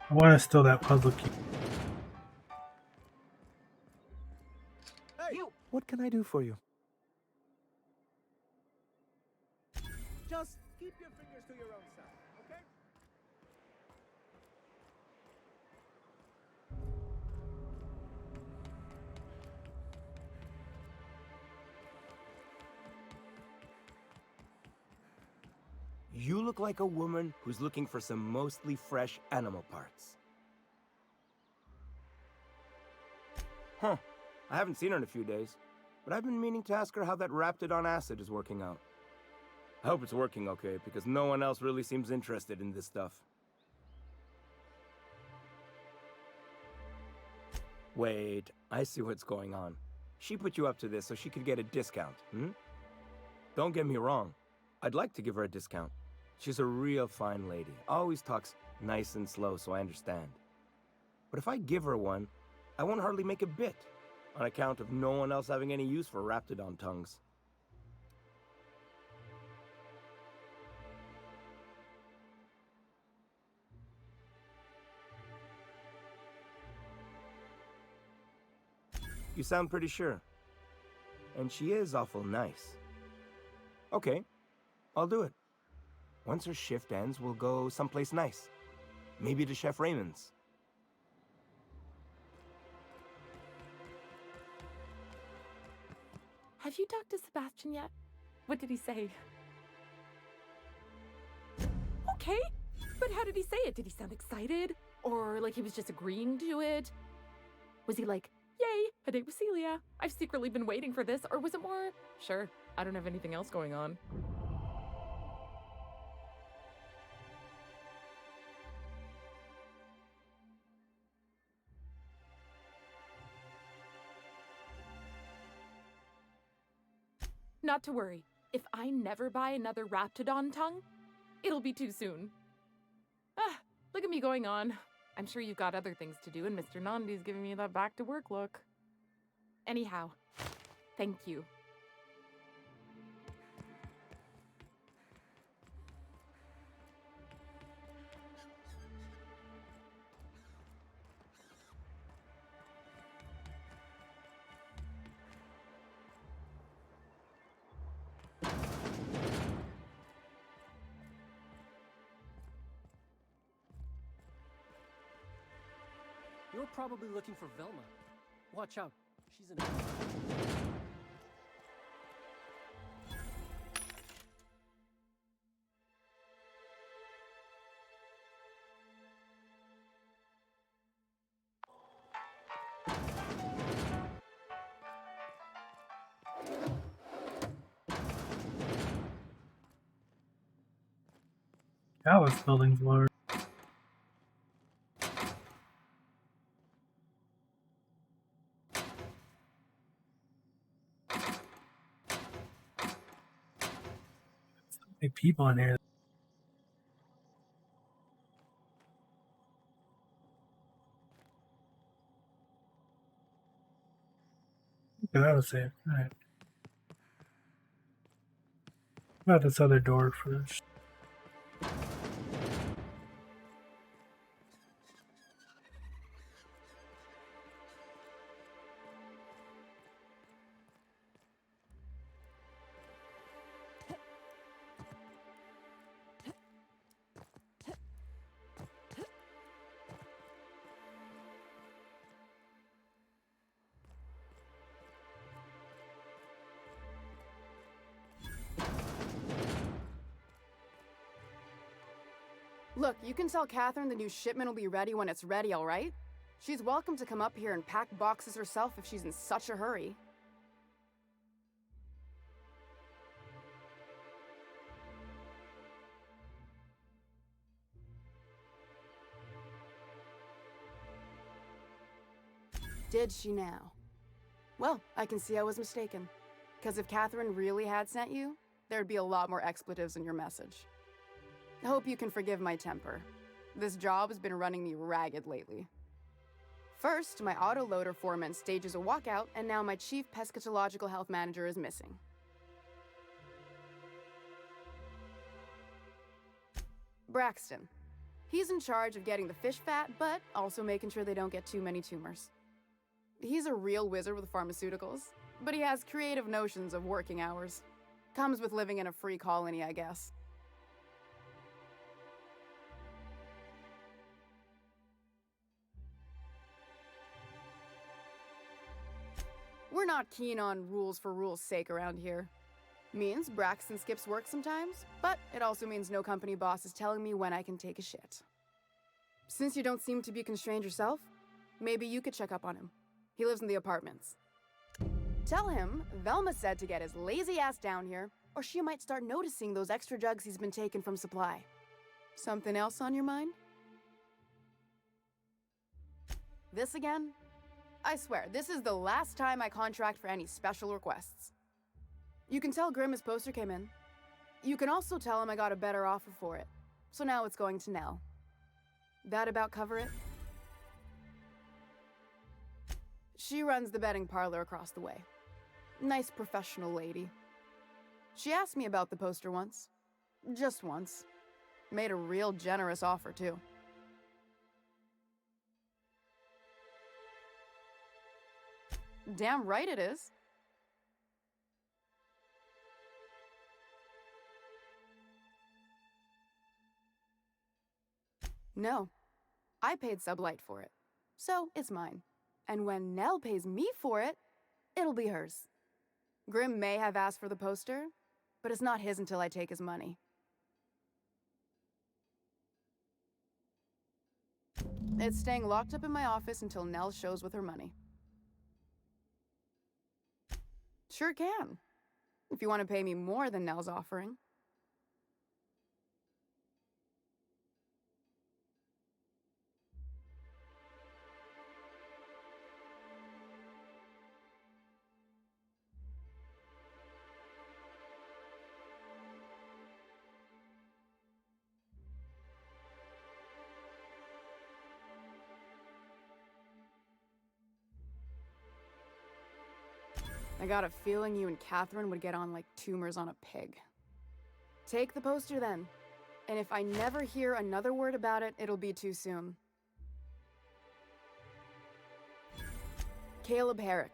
I want to steal that puzzle key. Hey, what can I do for you? Just keep your fingers to your own side, okay? You look like a woman who's looking for some mostly fresh animal parts. Huh. I haven't seen her in a few days, but I've been meaning to ask her how that Raptidon acid is working out. I hope it's working okay, because no one else really seems interested in this stuff. Wait, I see what's going on. She put you up to this so she could get a discount, hmm? Don't get me wrong. I'd like to give her a discount. She's a real fine lady. Always talks nice and slow, so I understand. But if I give her one, I won't hardly make a bit, on account of no one else having any use for Raptidon tongues. You sound pretty sure. And she is awful nice. Okay, I'll do it. Once her shift ends, we'll go someplace nice. Maybe to Chef Raymond's. Have you talked to Sebastian yet? What did he say? Okay, but how did he say it? Did he sound excited? Or like he was just agreeing to it? Was he like, yay, a date with Celia. I've secretly been waiting for this. Or was it more, sure, I don't have anything else going on. Not to worry. If I never buy another Raptidon tongue, it'll be too soon. Ah, look at me going on. I'm sure you've got other things to do, and Mr. Nandi's giving me that back-to-work look. Anyhow, thank you. You're probably looking for Velma. Watch out. She's in. Alice building's large. Big people in here. That was it. Alright. About this other door first. Look, you can tell Catherine the new shipment will be ready when it's ready, all right? She's welcome to come up here and pack boxes herself if she's in such a hurry. Did she now? Well, I can see I was mistaken. Because if Catherine really had sent you, there'd be a lot more expletives in your message. I hope you can forgive my temper. This job has been running me ragged lately. First, my autoloader foreman stages a walkout, and now my chief pescatological health manager is missing. Braxton. He's in charge of getting the fish fat, but also making sure they don't get too many tumors. He's a real wizard with pharmaceuticals, but he has creative notions of working hours. Comes with living in a free colony, I guess. We're not keen on rules for rules' sake around here. Means Braxton skips work sometimes, but it also means no company boss is telling me when I can take a shit. Since you don't seem to be constrained yourself, maybe you could check up on him. He lives in the apartments. Tell him Velma said to get his lazy ass down here, or she might start noticing those extra jugs he's been taking from supply. Something else on your mind? This again? I swear, this is the last time I contract for any special requests. You can tell Grimm his poster came in. You can also tell him I got a better offer for it. So now it's going to Nell. That about cover it? She runs the betting parlor across the way. Nice professional lady. She asked me about the poster once. Just once. Made a real generous offer, too. Damn right it is. No. I paid Sublight for it. So, it's mine. And when Nell pays me for it, it'll be hers. Grimm may have asked for the poster, but it's not his until I take his money. It's staying locked up in my office until Nell shows with her money. Sure can. If you want to pay me more than Nell's offering. I got a feeling you and Catherine would get on like tumors on a pig. Take the poster then. And if I never hear another word about it, it'll be too soon. Caleb Herrick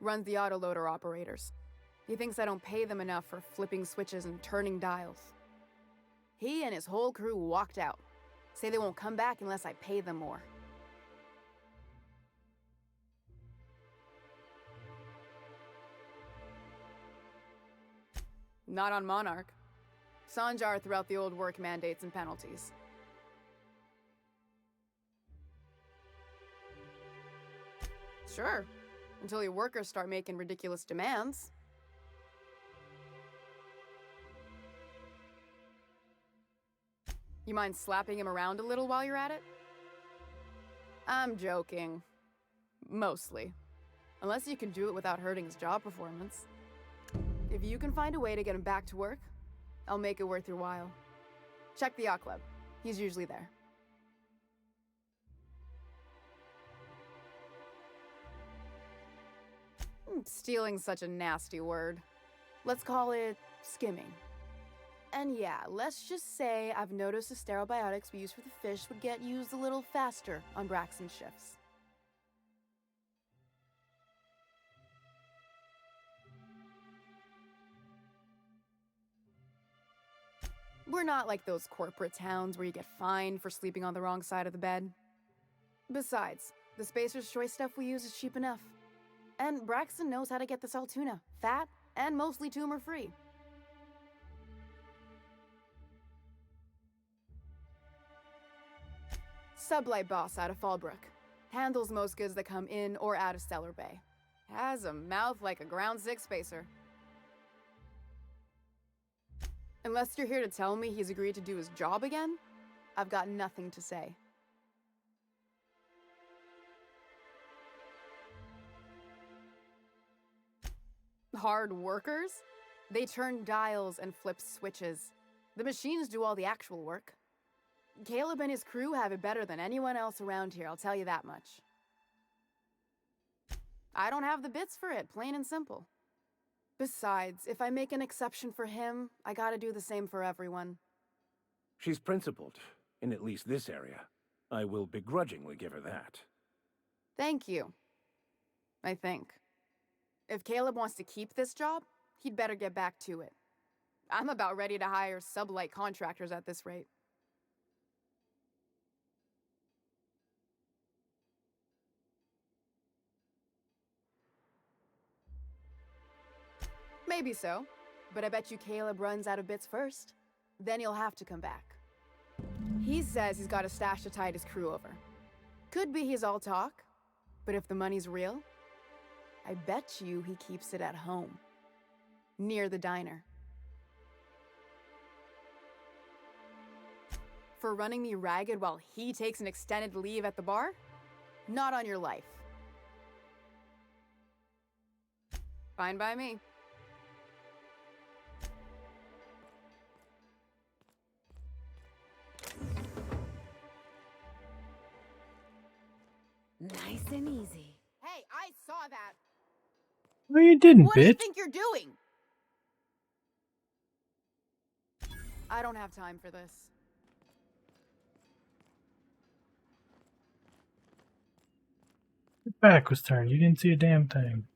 runs the autoloader operators. He thinks I don't pay them enough for flipping switches and turning dials. He and his whole crew walked out. Say they won't come back unless I pay them more. Not on Monarch. Sanjar threw out the old work mandates and penalties. Sure, until your workers start making ridiculous demands. You mind slapping him around a little while you're at it? I'm joking. Mostly. Unless you can do it without hurting his job performance. If you can find a way to get him back to work, I'll make it worth your while. Check the yacht club. He's usually there. Stealing's such a nasty word. Let's call it skimming. And yeah, let's just say I've noticed the sterile biotics we use for the fish would get used a little faster on Braxton's shifts. We're not like those corporate towns where you get fined for sleeping on the wrong side of the bed. Besides, the Spacer's Choice stuff we use is cheap enough. And Braxton knows how to get this all tuna, fat and mostly tumor-free. Sublight boss out of Fallbrook. Handles most goods that come in or out of Stellar Bay. Has a mouth like a Ground 6 Spacer. Unless you're here to tell me he's agreed to do his job again, I've got nothing to say. Hard workers? They turn dials and flip switches. The machines do all the actual work. Caleb and his crew have it better than anyone else around here, I'll tell you that much. I don't have the bits for it, plain and simple. Besides, if I make an exception for him, I gotta do the same for everyone. She's principled, in at least this area. I will begrudgingly give her that. Thank you. I think. If Caleb wants to keep this job, he'd better get back to it. I'm about ready to hire sublight contractors at this rate. Maybe so, but I bet you Caleb runs out of bits first. Then he'll have to come back. He says he's got a stash to tide his crew over. Could be he's all talk, but if the money's real, I bet you he keeps it at home. Near the diner. For running me ragged while he takes an extended leave at the bar? Not on your life. Fine by me. Nice and easy. Hey, I saw that. No, you didn't, What do you bitch. think you're doing? I don't have time for this. Your back was turned. You didn't see a damn thing.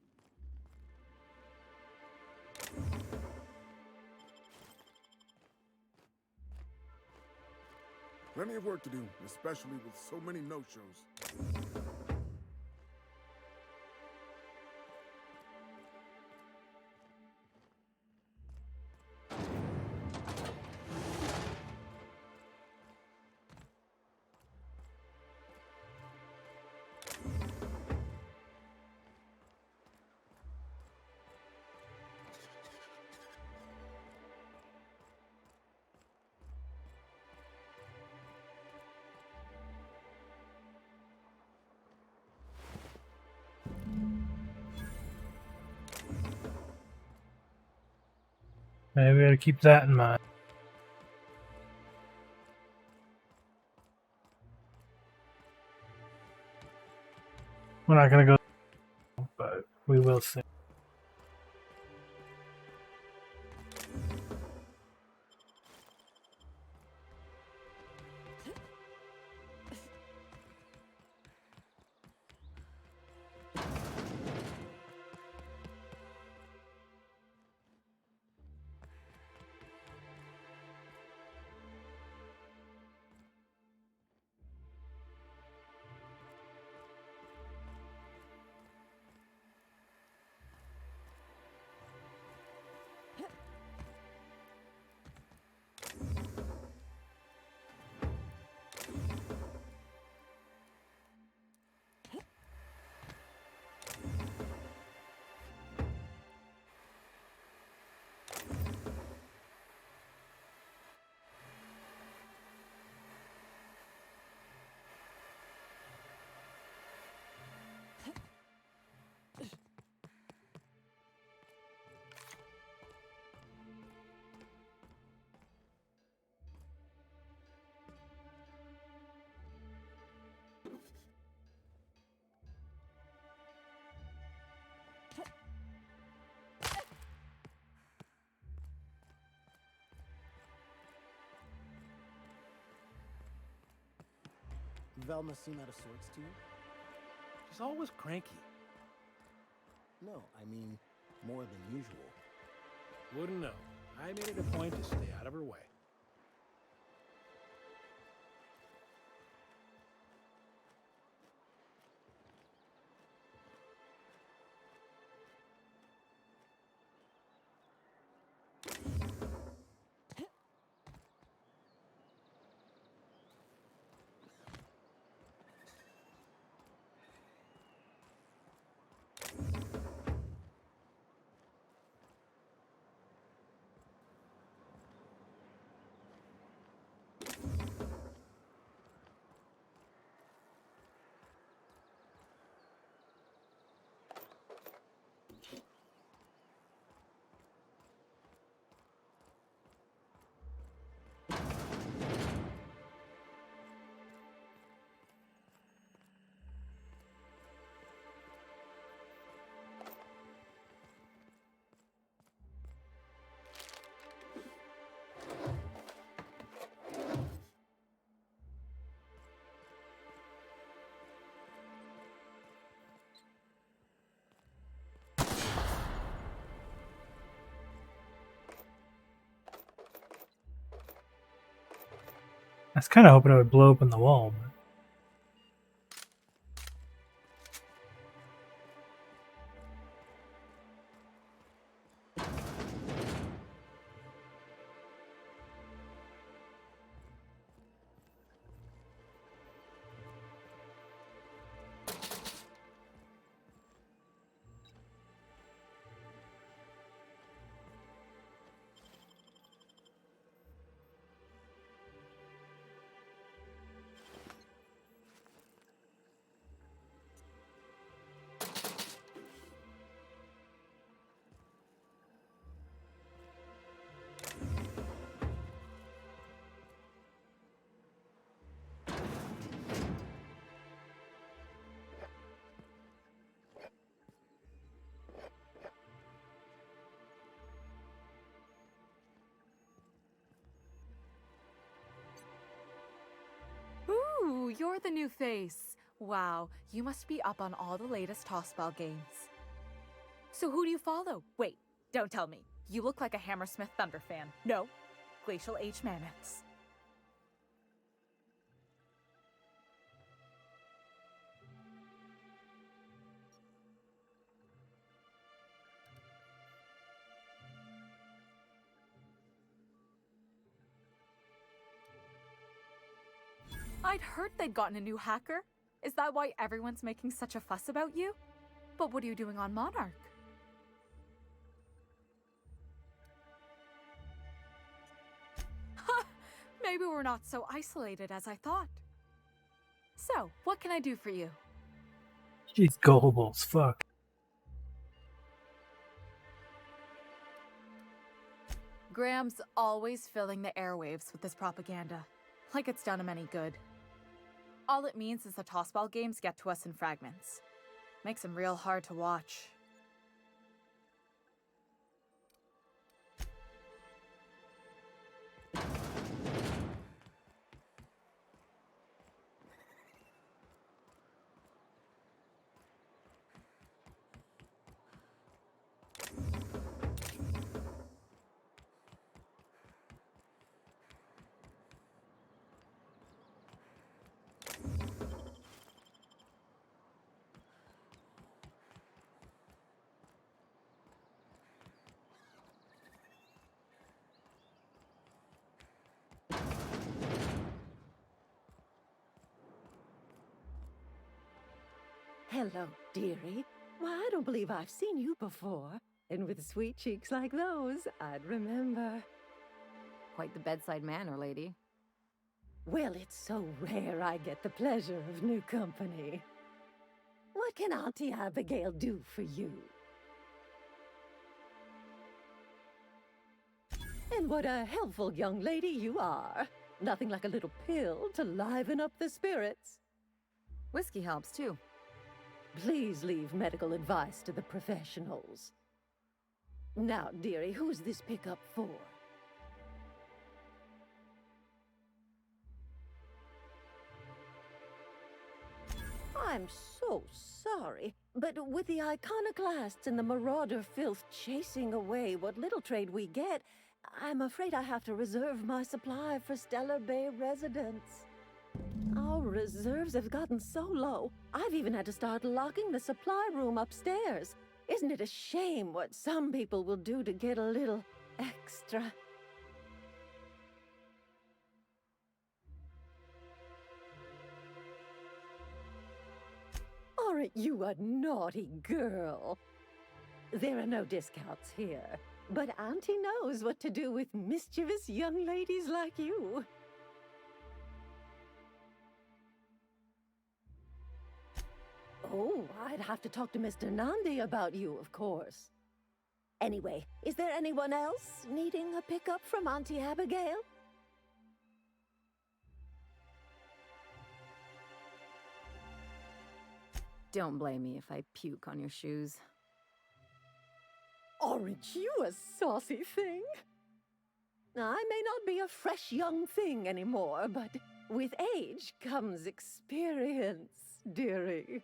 Plenty of work to do, especially with so many no-shows. Maybe we gotta keep that in mind. We're not gonna go, but we will see. Velma seem out of sorts to you? She's always cranky. No, I mean, more than usual. Wouldn't know. I made it a point to stay out of her way. was kind of hoping it would blow open the wall. But... Ooh, you're the new face. Wow, you must be up on all the latest tossball games. So who do you follow? Wait, don't tell me. You look like a Hammersmith Thunder fan. No, Glacial H Mammoths. I'd heard they'd gotten a new hacker. Is that why everyone's making such a fuss about you? But what are you doing on Monarch? Ha! Maybe we're not so isolated as I thought. So, what can I do for you? She's gullible as fuck. Graham's always filling the airwaves with this propaganda, like it's done him any good. All it means is the tossball games get to us in fragments. Makes them real hard to watch. Hello, dearie. Why, I don't believe I've seen you before. And with sweet cheeks like those, I'd remember. Quite the bedside manner, lady. Well, it's so rare I get the pleasure of new company. What can Auntie Abigail do for you? And what a helpful young lady you are. Nothing like a little pill to liven up the spirits. Whiskey helps, too. Please leave medical advice to the professionals. Now, dearie, who's this pickup for? I'm so sorry, but with the iconoclasts and the marauder filth chasing away what little trade we get, I'm afraid I have to reserve my supply for Stellar Bay residents. Our reserves have gotten so low, I've even had to start locking the supply room upstairs. Isn't it a shame what some people will do to get a little extra? Aren't you a naughty girl? There are no discounts here, but Auntie knows what to do with mischievous young ladies like you. Oh, I'd have to talk to Mr. Nandi about you, of course. Anyway, is there anyone else needing a pickup from Auntie Abigail? Don't blame me if I puke on your shoes. Aren't you a saucy thing? I may not be a fresh young thing anymore, but with age comes experience, dearie.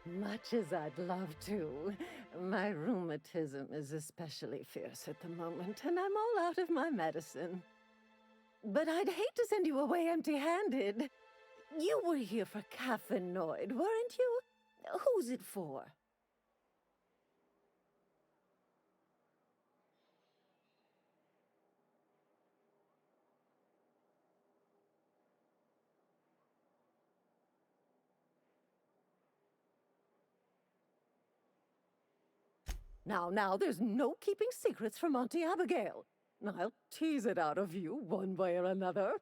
Much as I'd love to. My rheumatism is especially fierce at the moment, and I'm all out of my medicine. But I'd hate to send you away empty-handed. You were here for caffeinoid, weren't you? Who's it for? Now, there's no keeping secrets from Auntie Abigail. I'll tease it out of you one way or another.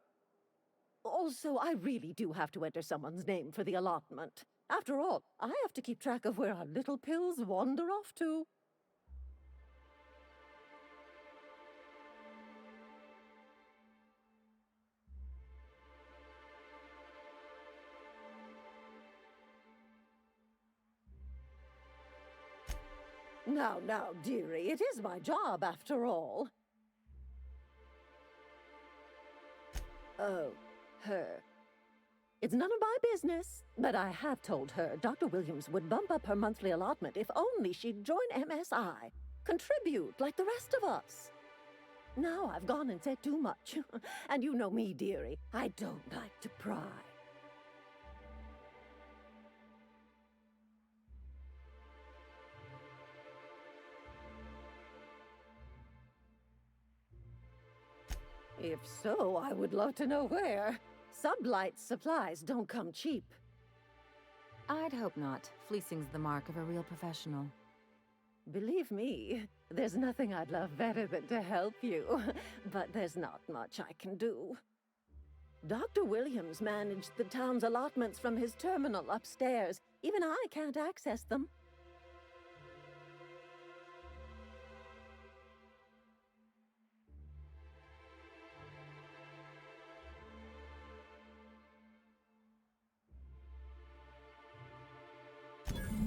Also, I really do have to enter someone's name for the allotment. After all, I have to keep track of where our little pills wander off to. Now, dearie, it is my job after all. Oh, her. It's none of my business, but I have told her Dr. Williams would bump up her monthly allotment if only she'd join MSI. Contribute like the rest of us. Now I've gone and said too much. And you know me, dearie, I don't like to pry. If so, I would love to know where. Sublight supplies don't come cheap. I'd hope not. Fleecing's the mark of a real professional. Believe me, there's nothing I'd love better than to help you. But there's not much I can do. Dr. Williams managed the town's allotments from his terminal upstairs. Even I can't access them.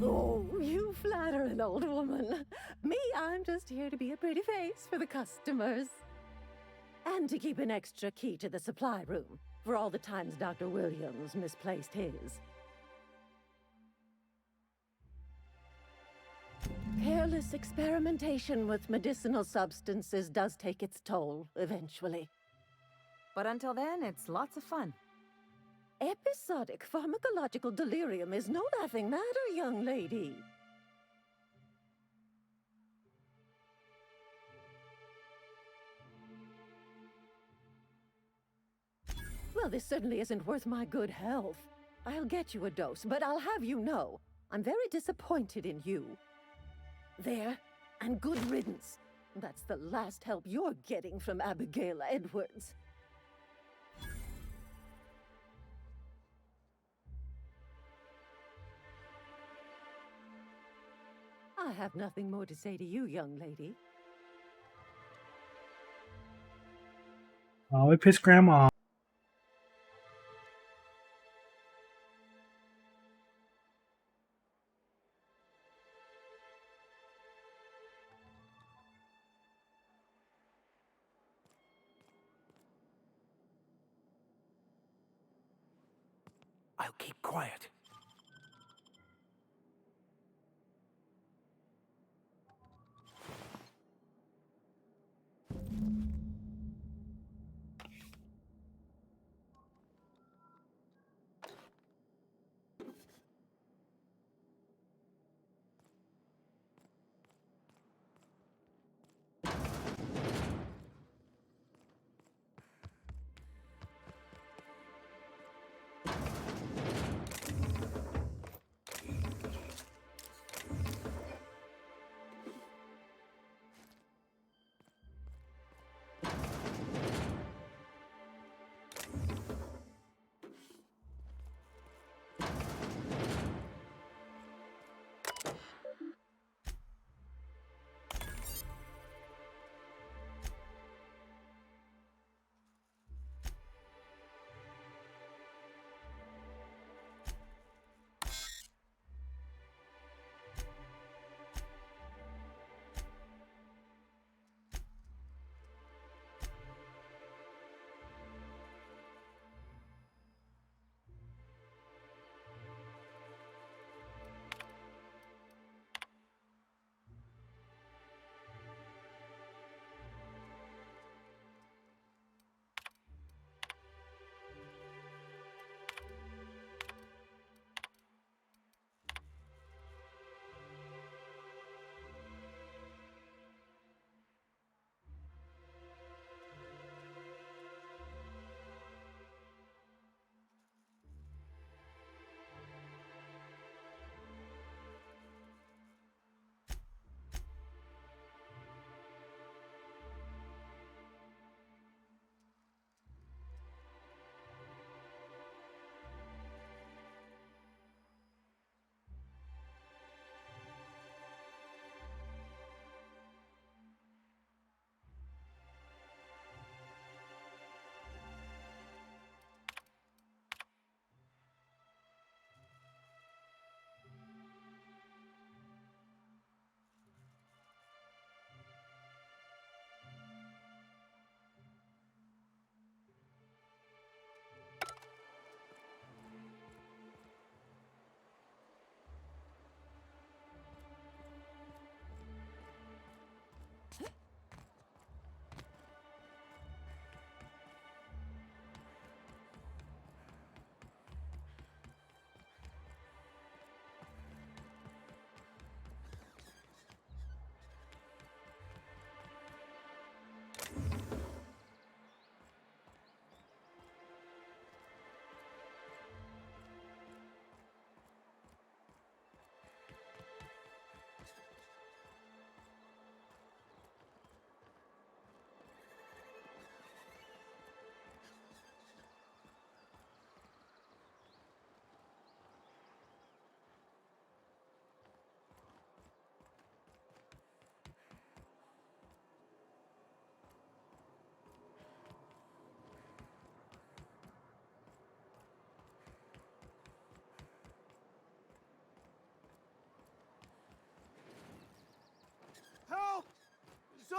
Oh, you flatter an old woman. Me, I'm just here to be a pretty face for the customers. And to keep an extra key to the supply room, for all the times Dr. Williams misplaced his. Careless experimentation with medicinal substances does take its toll, eventually. But until then, it's lots of fun. Episodic pharmacological delirium is no laughing matter, young lady. Well, this certainly isn't worth my good health. I'll get you a dose, but I'll have you know, I'm very disappointed in you. There, and good riddance. That's the last help you're getting from Abigail Edwards. I have nothing more to say to you, young lady. Oh, we pissed Grandma off. I'll keep quiet.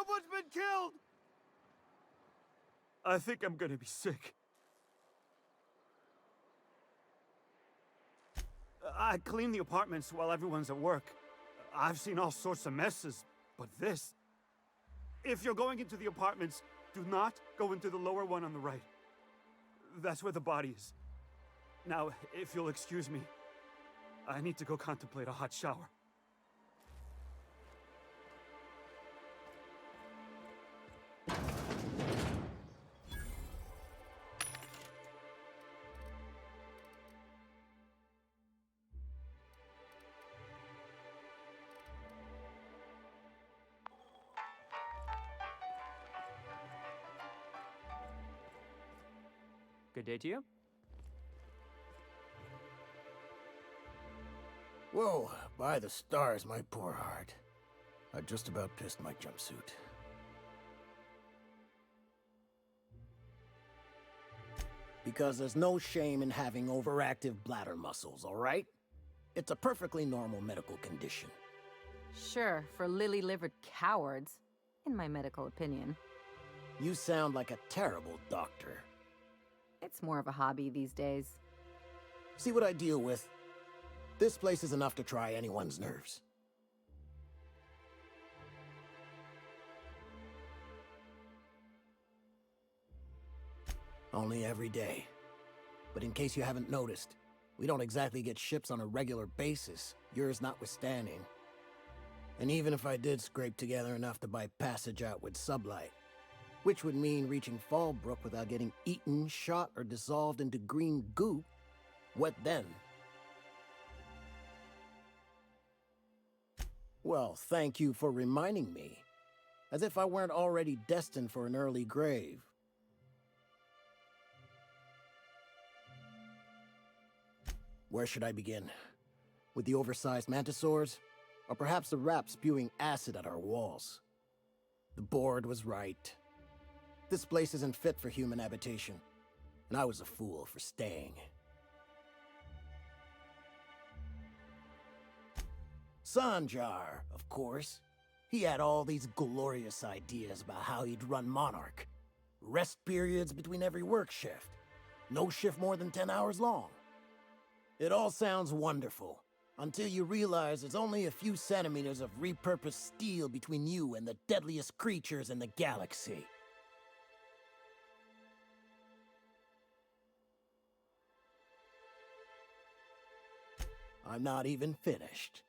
Someone's been killed! I think I'm gonna be sick. I clean the apartments while everyone's at work. I've seen all sorts of messes, but this... If you're going into the apartments, do not go into the lower one on the right. That's where the body is. Now, if you'll excuse me, I need to go contemplate a hot shower. Good day to you. Whoa, by the stars, my poor heart. I just about pissed my jumpsuit. Because there's no shame in having overactive bladder muscles, all right? It's a perfectly normal medical condition. Sure, for lily-livered cowards, in my medical opinion. You sound like a terrible doctor. It's more of a hobby these days. See what I deal with? This place is enough to try anyone's nerves. Only every day. But in case you haven't noticed, we don't exactly get ships on a regular basis, yours notwithstanding. And even if I did scrape together enough to buy passage out with sublight, which would mean reaching Fallbrook without getting eaten, shot, or dissolved into green goo, what then? Well, thank you for reminding me. As if I weren't already destined for an early grave. Where should I begin? With the oversized mantisaurs? Or perhaps the rats spewing acid at our walls? The board was right. This place isn't fit for human habitation, and I was a fool for staying. Sanjar, of course. He had all these glorious ideas about how he'd run Monarch. Rest periods between every work shift. No shift more than 10 hours long. It all sounds wonderful, until you realize there's only a few centimeters of repurposed steel between you and the deadliest creatures in the galaxy. I'm not even finished.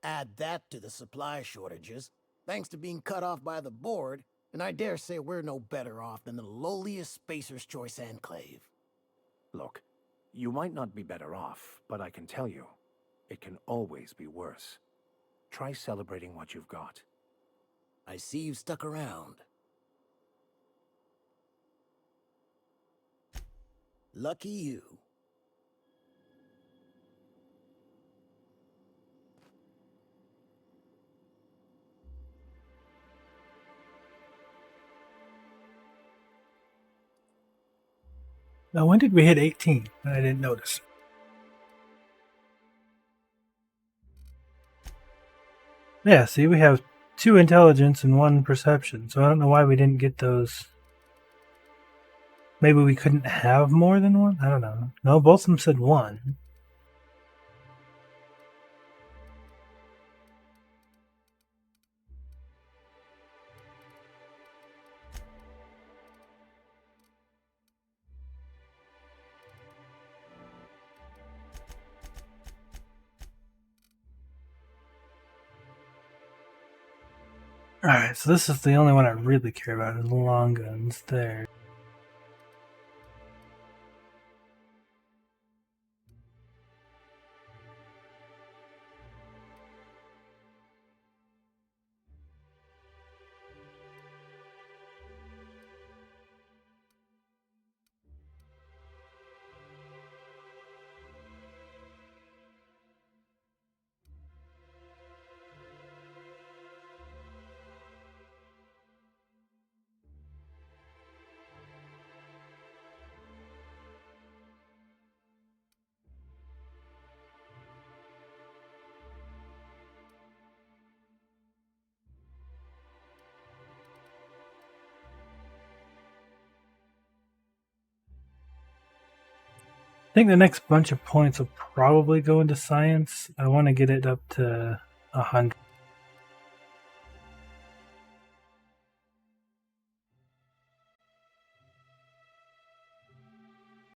Add that to the supply shortages, thanks to being cut off by the board, and I dare say we're no better off than the lowliest Spacer's Choice enclave. Look, you might not be better off, but I can tell you, it can always be worse. Try celebrating what you've got. I see you've stuck around. Lucky you. Now, when did we hit 18? I didn't notice. Yeah, see, we have 2 intelligence and 1 perception, so I don't know why we didn't get those. Maybe we couldn't have more than 1? I don't know. No, both of them said 1. Alright, so this is the only one I really care about, is the long guns there. I think the next bunch of points will probably go into science. I want to get it up to 100.